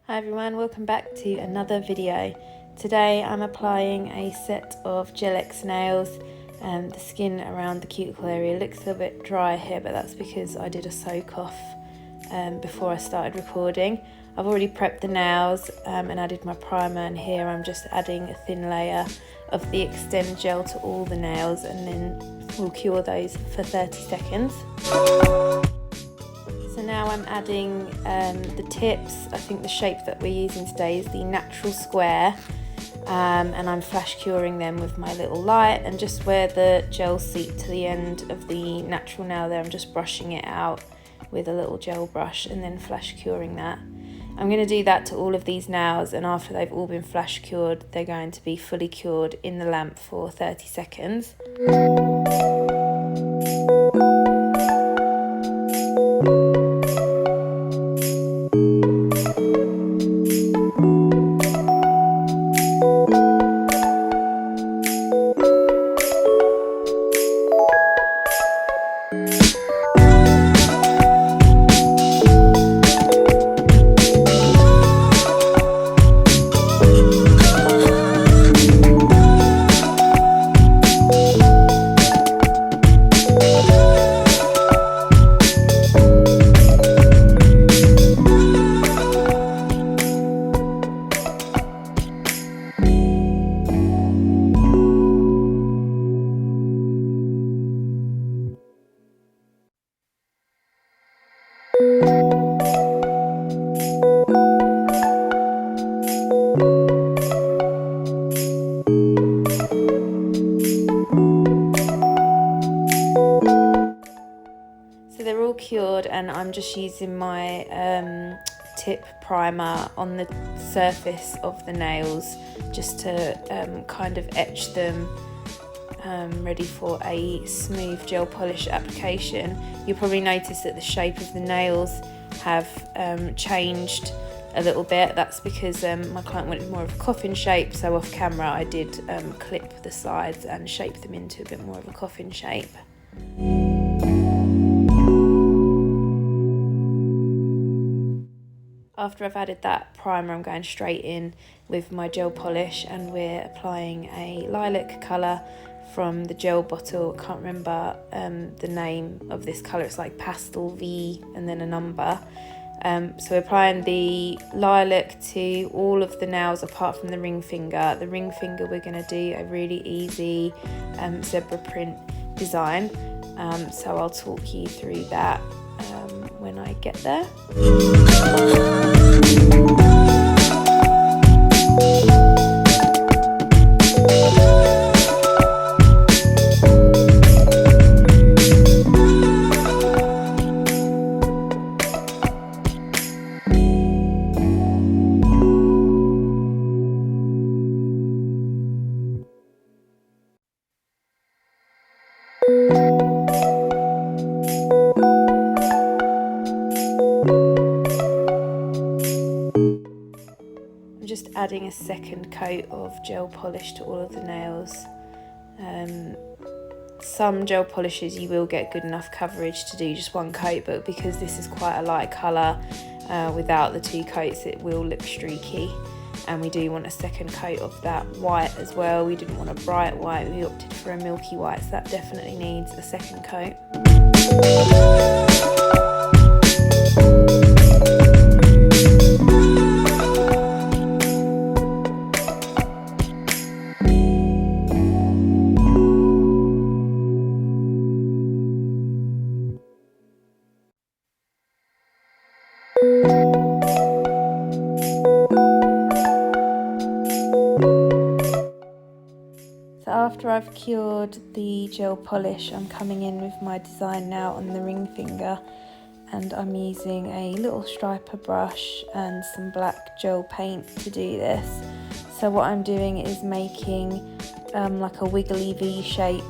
Hi everyone, welcome back to another video. Today I'm applying a set of Gel X nails. The skin around the cuticle area looks a little bit dry here, but that's because I did a soak off before I started recording. I've already prepped the nails and added my primer, and here I'm just adding a thin layer of the Extend Gel to all the nails, and then we'll cure those for 30 seconds. So now I'm adding the tips. I think the shape that we're using today is the natural square, and I'm flash curing them with my little light, and just where the gel seeped to the end of the natural nail there, I'm just brushing it out with a little gel brush and then flash curing that. I'm going to do that to all of these nails, and after they've all been flash cured, they're going to be fully cured in the lamp for 30 seconds. So they're all cured, and I'm just using my tip primer on the surface of the nails just to kind of etch them ready for a smooth gel polish application. You'll probably notice that the shape of the nails have changed a little bit. That's because my client wanted more of a coffin shape, so off camera I did clip the sides and shape them into a bit more of a coffin shape. After I've added that primer, I'm going straight in with my gel polish, and we're applying a lilac colour from the gel bottle. I can't remember the name of this colour. It's like pastel V and then a number. So we're applying the lilac to all of the nails apart from the ring finger. The ring finger, we're going to do a really easy zebra print design. So I'll talk you through that when I get there. Just adding a second coat of gel polish to all of the nails. Some gel polishes you will get good enough coverage to do just one coat, but because this is quite a light colour, without the two coats it will look streaky, and we do want a second coat of that white as well. We didn't want a bright white, we opted for a milky white, so that definitely needs a second coat. So after I've cured the gel polish, I'm coming in with my design now on the ring finger, and I'm using a little striper brush and some black gel paint to do this. So what I'm doing is making like a wiggly V shape,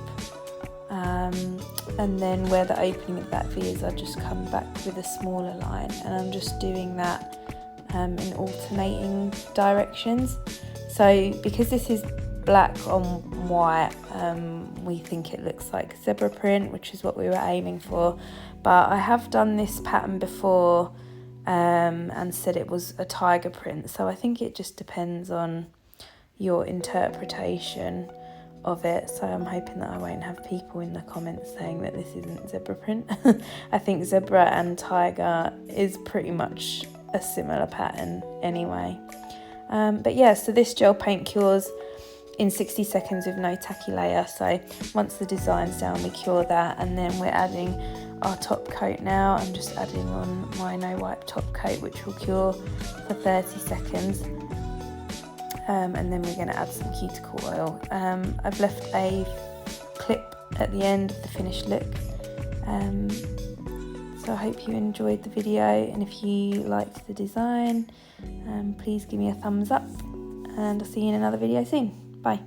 and then where the opening of that V is, I've just come back with a smaller line, and I'm just doing that in alternating directions. So because this is black on white, we think it looks like zebra print, which is what we were aiming for. But I have done this pattern before and said it was a tiger print. So I think it just depends on your interpretation of it. So I'm hoping that I won't have people in the comments saying that this isn't zebra print. I think zebra and tiger is pretty much a similar pattern anyway. But yeah, so this gel paint cures in 60 seconds with no tacky layer. So once the design's down, we cure that, and then we're adding our top coat now. I'm just adding on my no wipe top coat, which will cure for 30 seconds. And then we're going to add some cuticle oil. I've left a clip at the end of the finished look. So I hope you enjoyed the video, and if you liked the design, please give me a thumbs up, and I'll see you in another video soon. Bye.